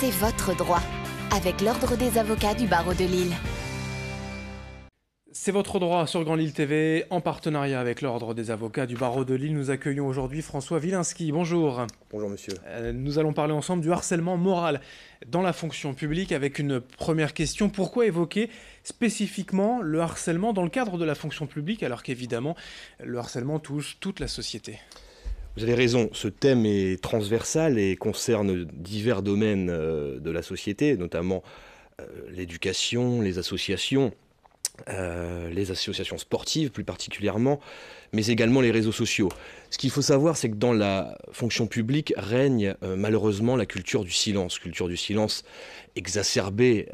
C'est votre droit, avec l'Ordre des avocats du barreau de Lille. C'est votre droit sur Grand Lille TV, en partenariat avec l'Ordre des avocats du barreau de Lille. Nous accueillons aujourd'hui François Wilinski. Bonjour. Bonjour monsieur. Nous allons parler ensemble du harcèlement moral dans la fonction publique avec une première question. Pourquoi évoquer spécifiquement le harcèlement dans le cadre de la fonction publique alors qu'évidemment le harcèlement touche toute la société ? Vous avez raison, ce thème est transversal et concerne divers domaines de la société, notamment l'éducation, les associations sportives plus particulièrement, mais également les réseaux sociaux. Ce qu'il faut savoir, c'est que dans la fonction publique règne malheureusement la culture du silence exacerbée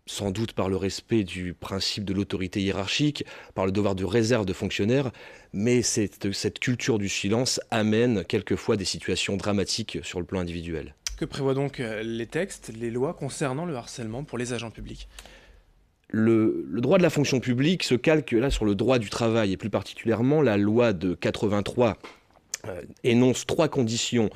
sans doute par le respect du principe de l'autorité hiérarchique, par le devoir de réserve de fonctionnaires, mais cette culture du silence amène quelquefois des situations dramatiques sur le plan individuel. Que prévoient donc les textes, les lois concernant le harcèlement pour les agents publics ? Le droit de la fonction publique se calque là sur le droit du travail, et plus particulièrement la loi de 83 énonce 3 conditions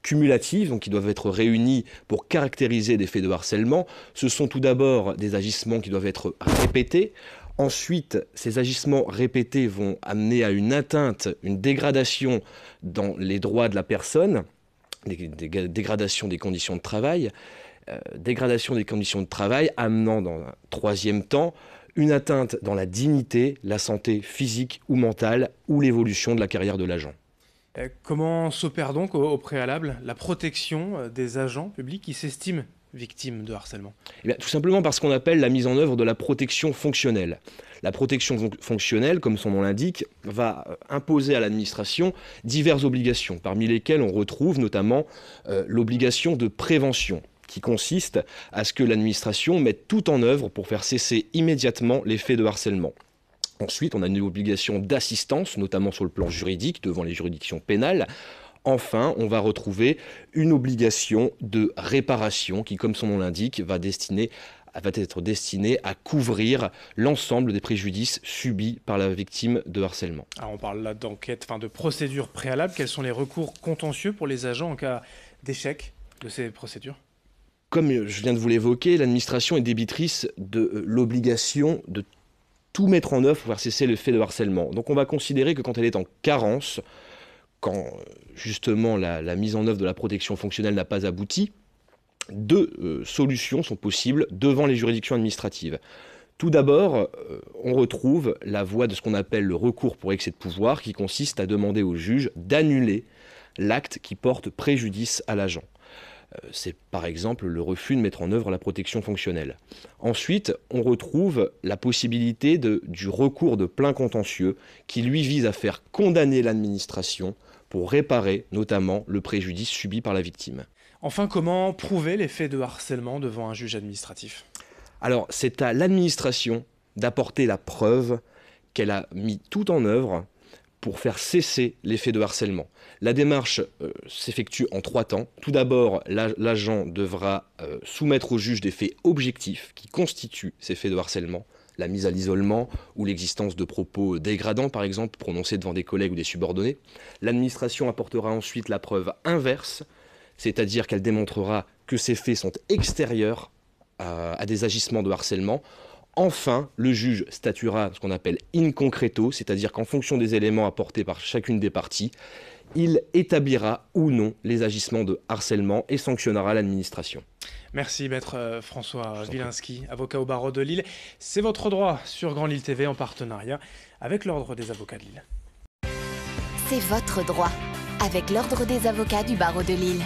cumulatives, donc qui doivent être réunies pour caractériser des faits de harcèlement. Ce sont tout d'abord des agissements qui doivent être répétés. Ensuite, ces agissements répétés vont amener à une atteinte, une dégradation dans les droits de la personne, dégradation des conditions de travail. Dégradation des conditions de travail, amenant dans un troisième temps une atteinte dans la dignité, la santé physique ou mentale ou l'évolution de la carrière de l'agent. Comment s'opère donc au préalable la protection des agents publics qui s'estiment victimes de harcèlement ? Eh bien, tout simplement parce qu'on appelle la mise en œuvre de la protection fonctionnelle. La protection fonctionnelle, comme son nom l'indique, va imposer à l'administration diverses obligations, parmi lesquelles on retrouve notamment l'obligation de prévention, qui consiste à ce que l'administration mette tout en œuvre pour faire cesser immédiatement les faits de harcèlement. Ensuite, on a une obligation d'assistance, notamment sur le plan juridique, devant les juridictions pénales. Enfin, on va retrouver une obligation de réparation qui, comme son nom l'indique, va être destinée à couvrir l'ensemble des préjudices subis par la victime de harcèlement. Alors on parle là d'enquête, de procédure préalable. Quels sont les recours contentieux pour les agents en cas d'échec de ces procédures ? Comme je viens de vous l'évoquer, l'administration est débitrice de l'obligation de tout mettre en œuvre pour faire cesser le fait de harcèlement. Donc on va considérer que quand elle est en carence, quand justement la mise en œuvre de la protection fonctionnelle n'a pas abouti, 2 solutions sont possibles devant les juridictions administratives. Tout d'abord, on retrouve la voie de ce qu'on appelle le recours pour excès de pouvoir, qui consiste à demander au juge d'annuler l'acte qui porte préjudice à l'agent. C'est par exemple le refus de mettre en œuvre la protection fonctionnelle. Ensuite, on retrouve la possibilité du recours de plein contentieux qui lui vise à faire condamner l'administration pour réparer notamment le préjudice subi par la victime. Enfin, comment prouver les faits de harcèlement devant un juge administratif ? Alors, c'est à l'administration d'apporter la preuve qu'elle a mis tout en œuvre pour faire cesser les faits de harcèlement. La démarche s'effectue en 3 temps. Tout d'abord, l'agent devra soumettre au juge des faits objectifs qui constituent ces faits de harcèlement, la mise à l'isolement ou l'existence de propos dégradants, par exemple, prononcés devant des collègues ou des subordonnés. L'administration apportera ensuite la preuve inverse, c'est-à-dire qu'elle démontrera que ces faits sont extérieurs à des agissements de harcèlement. Enfin, le juge statuera ce qu'on appelle in concreto, c'est-à-dire qu'en fonction des éléments apportés par chacune des parties, il établira ou non les agissements de harcèlement et sanctionnera l'administration. Merci maître François Wilinski, avocat au barreau de Lille. C'est votre droit sur Grand Lille TV en partenariat avec l'Ordre des avocats de Lille. C'est votre droit, avec l'Ordre des avocats du barreau de Lille.